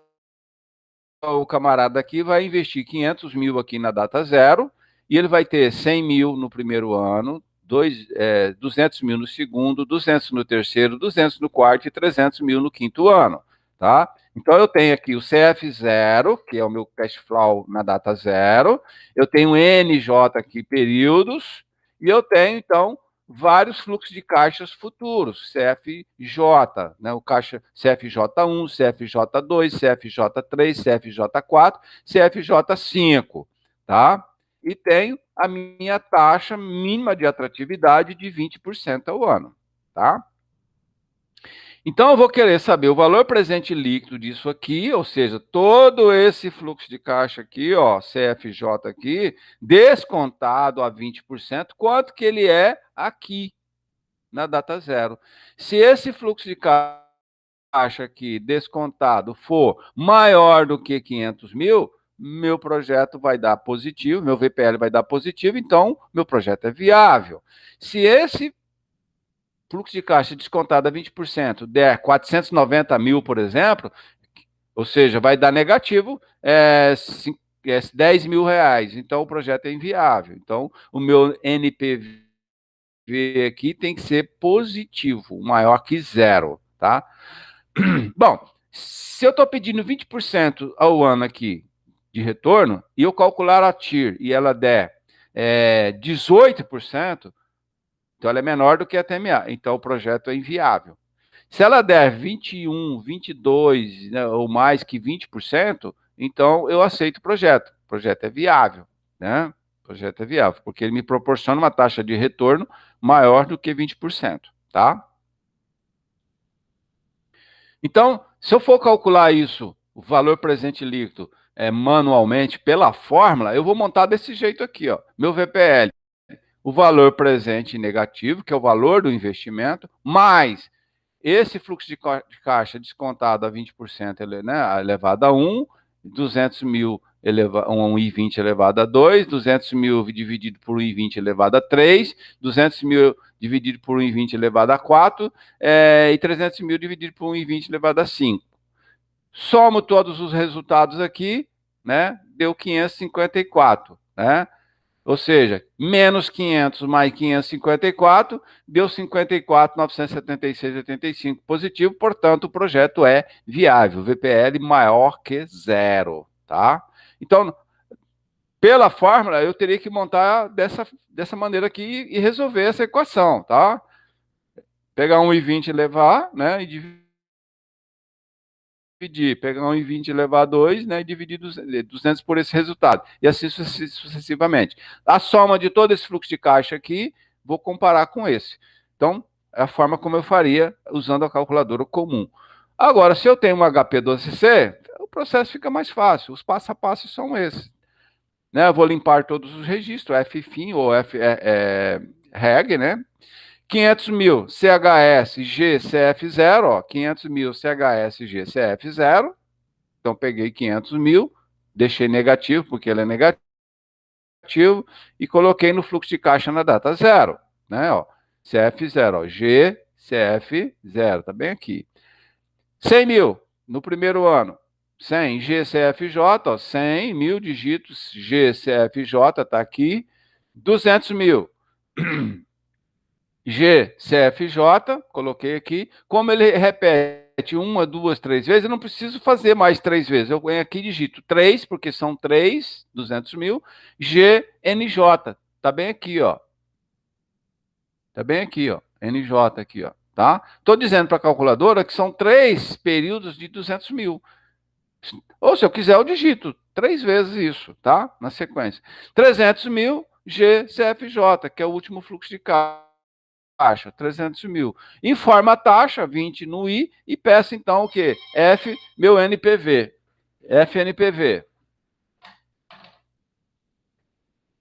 o camarada aqui vai investir 500 mil aqui na data zero, e ele vai ter 100 mil no primeiro ano, 200 mil no segundo, 200 no terceiro, 200 no quarto e 300 mil no quinto ano, tá? Então, eu tenho aqui o CF0, que é o meu cash flow na data zero, eu tenho NJ aqui, períodos, e eu tenho, então, vários fluxos de caixas futuros, CFJ, né? O caixa CFJ1, CFJ2, CFJ3, CFJ4, CFJ5, tá? E tenho a minha taxa mínima de atratividade de 20% ao ano, tá? Então, eu vou querer saber o valor presente líquido disso aqui, ou seja, todo esse fluxo de caixa aqui, ó, CFJ aqui, descontado a 20%, quanto que ele é aqui, na data zero. Se esse fluxo de caixa aqui, descontado, for maior do que 500 mil, meu projeto vai dar positivo, meu VPL vai dar positivo, então meu projeto é viável. Se esse fluxo de caixa descontado a 20% der 490 mil, por exemplo, ou seja, vai dar negativo 10 mil reais. Então, o projeto é inviável. Então, o meu NPV aqui tem que ser positivo, maior que zero, tá? Bom, se eu estou pedindo 20% ao ano aqui de retorno, e eu calcular a TIR e ela der 18%, então ela é menor do que a TMA. Então o projeto é inviável. Se ela der 21, 22, né, ou mais que 20%, então eu aceito o projeto. O projeto é viável, né? O projeto é viável, porque ele me proporciona uma taxa de retorno maior do que 20%, tá? Então, se eu for calcular isso, o valor presente líquido, manualmente, pela fórmula, eu vou montar desse jeito aqui, ó. Meu VPL, o valor presente negativo, que é o valor do investimento, mais esse fluxo de caixa descontado a 20%, né, elevado a 1, 200 mil 1,20 elevado a 2, 200 mil dividido por 1,20 elevado a 3, 200 mil dividido por 1,20 elevado a 4, e 300 mil dividido por 1,20 elevado a 5. Somo todos os resultados aqui, né, deu 554, né? Ou seja, menos 500 mais 554, deu 54.976,85 positivo, portanto, o projeto é viável, VPL maior que zero, tá? Então, pela fórmula, eu teria que montar dessa maneira aqui e resolver essa equação, tá? Pegar 1,20 e levar, né, e dividir, pegar 1,20 e levar a 2, né, e dividir 200 por esse resultado, e assim sucessivamente. A soma de todo esse fluxo de caixa aqui, vou comparar com esse. Então, é a forma como eu faria usando a calculadora comum. Agora, se eu tenho um HP12C, o processo fica mais fácil, os passo a passo são esses. Né, eu vou limpar todos os registros, FFIM ou REG, né? 500 mil CHS GCF0, ó, 500 mil CHS GCF0. Então, peguei 500 mil, deixei negativo, porque ele é negativo, e coloquei no fluxo de caixa na data zero, né? Ó, CF0, ó, GCF0, tá bem aqui. 100 mil no primeiro ano. 100 GCFJ, ó, 100 mil dígitos GCFJ, tá aqui. 200 mil GCFJ, coloquei aqui. Como ele repete uma, duas, três vezes, eu não preciso fazer mais três vezes. Eu venho aqui e digito 3, porque são 3, 200 mil. GNJ, tá bem aqui, ó. Tá bem aqui, ó. NJ aqui, ó. Tá? Estou dizendo para a calculadora que são 3 períodos de 200 mil. Ou se eu quiser, eu digito 3 vezes isso, tá? Na sequência. 300 mil GCFJ, que é o último fluxo de caixa, 300 mil. Informa a taxa, 20 no I, e peço então o quê? F, meu NPV. FNPV.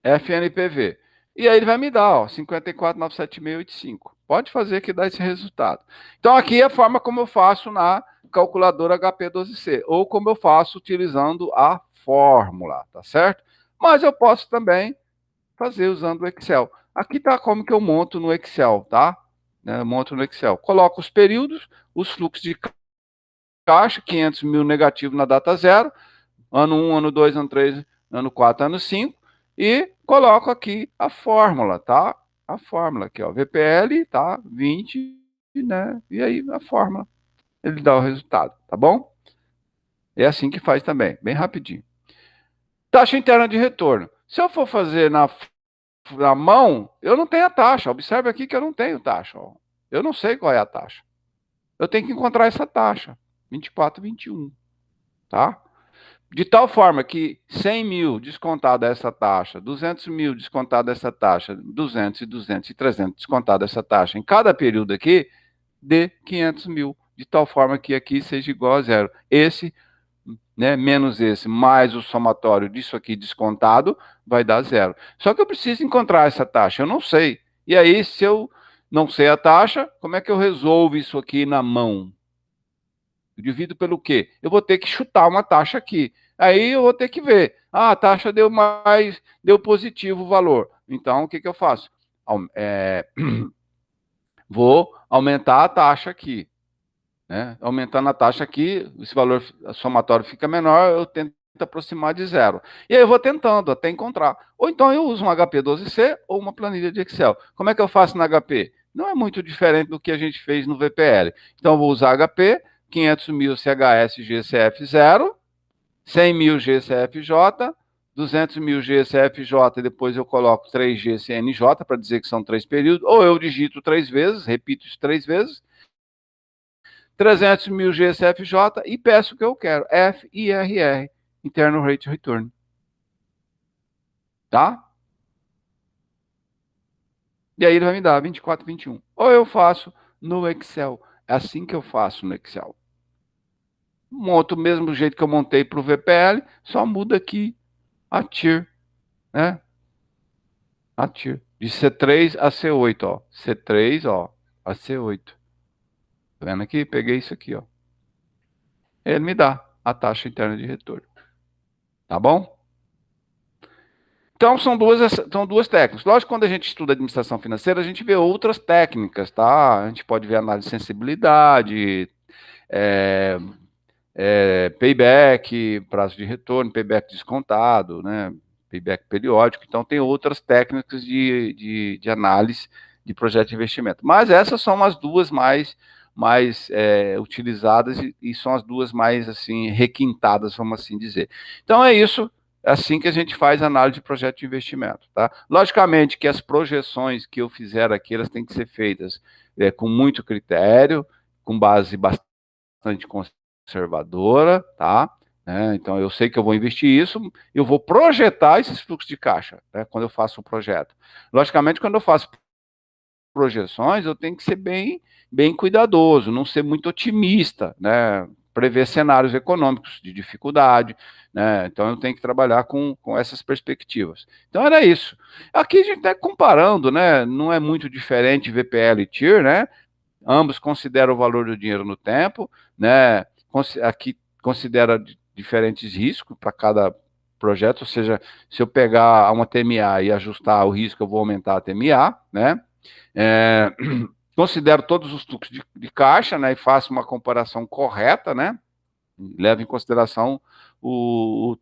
FNPV. E aí ele vai me dar, ó, 54.976,85. Pode fazer que dá esse resultado. Então, aqui é a forma como eu faço na calculadora HP12C, ou como eu faço utilizando a fórmula, tá certo? Mas eu posso também fazer usando o Excel. Aqui está como que eu monto no Excel, tá? Eu monto no Excel. Coloco os períodos, os fluxos de caixa, 500 mil negativo na data zero, ano 1, ano 2, ano 3, ano 4, ano 5, e coloco aqui a fórmula, tá? A fórmula aqui, ó, VPL, tá? 20, né? E aí a fórmula, ele dá o resultado, tá bom? É assim que faz também, bem rapidinho. Taxa interna de retorno. Se eu for fazer na mão, eu não tenho a taxa. Observe aqui que eu não tenho taxa. Ó. Eu não sei qual é a taxa. Eu tenho que encontrar essa taxa, 24, 21, tá? De tal forma que 100 mil descontado essa taxa, 200 mil descontado essa taxa, 200 e 200 e 300 descontado essa taxa, em cada período aqui, dê 500 mil, de tal forma que aqui seja igual a zero. Esse, né, menos esse, mais o somatório disso aqui descontado, vai dar zero. Só que eu preciso encontrar essa taxa, eu não sei. E aí, se eu não sei a taxa, como é que eu resolvo isso aqui na mão? Eu divido pelo quê? Eu vou ter que chutar uma taxa aqui. Aí eu vou ter que ver. Ah, a taxa deu mais, deu positivo o valor. Então, o que, que eu faço? vou aumentar a taxa aqui, né? Aumentando a taxa aqui, esse valor somatório fica menor, eu tento aproximar de zero. E aí eu vou tentando até encontrar. Ou então eu uso um HP12C ou uma planilha de Excel. Como é que eu faço na HP? Não é muito diferente do que a gente fez no VPL. Então eu vou usar HP, 500 mil CHS GCF 0, 100 mil GCFJ, 200 mil GCFJ, e depois eu coloco 3 GCNJ para dizer que são 3 períodos, ou eu digito 3 vezes, repito isso 3 vezes, 300 mil GCFJ e peço o que eu quero, FIRR, Internal Rate Return. Tá? E aí ele vai me dar 24, 21. Ou eu faço no Excel. É assim que eu faço no Excel. Monto o mesmo jeito que eu montei para o VPL, só muda aqui a tier, né? A tier. De C3 a C8, ó. C3, ó, a C8. Tá vendo aqui? Peguei isso aqui, ó. Ele me dá a taxa interna de retorno. Tá bom? Então, são duas técnicas. Lógico que quando a gente estuda administração financeira, a gente vê outras técnicas, tá? A gente pode ver análise de sensibilidade, é, payback, prazo de retorno, payback descontado, né? Payback periódico. Então, tem outras técnicas de análise de projeto de investimento. Mas essas são as duas mais utilizadas e são as duas mais assim requintadas, vamos assim dizer. Então é isso, é assim que a gente faz análise de projeto de investimento, tá? Logicamente que as projeções que eu fizer aqui, elas têm que ser feitas com muito critério, com base bastante conservadora, tá? Então eu sei que eu vou investir isso, eu vou projetar esses fluxos de caixa, né, quando eu faço um projeto. Logicamente, quando eu faço projeções, eu tenho que ser bem cuidadoso, não ser muito otimista, né? Prever cenários econômicos de dificuldade, né? Então eu tenho que trabalhar com essas perspectivas. Então era isso. Aqui a gente está comparando, né? Não é muito diferente VPL e TIR, né? Ambos consideram o valor do dinheiro no tempo, né? Aqui considera diferentes riscos para cada projeto, ou seja, se eu pegar uma TMA e ajustar o risco, eu vou aumentar a TMA, né? É, considero todos os fluxos de caixa, né, e faço uma comparação correta, né, levo em consideração o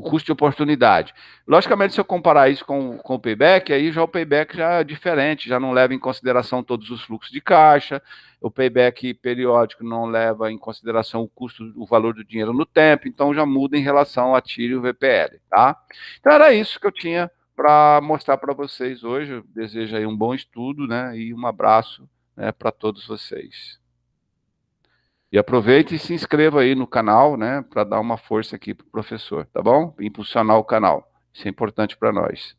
custo de oportunidade. Logicamente, se eu comparar isso com o payback, aí já o payback já é diferente, já não leva em consideração todos os fluxos de caixa, o payback periódico não leva em consideração o custo, o valor do dinheiro no tempo, então já muda em relação a TIR e o VPL, tá? Então era isso que eu tinha para mostrar para vocês hoje. Eu desejo aí um bom estudo, né, e um abraço, né, para todos vocês. E aproveite e se inscreva aí no canal, né, para dar uma força aqui para o professor, tá bom? Impulsionar o canal. Isso é importante para nós.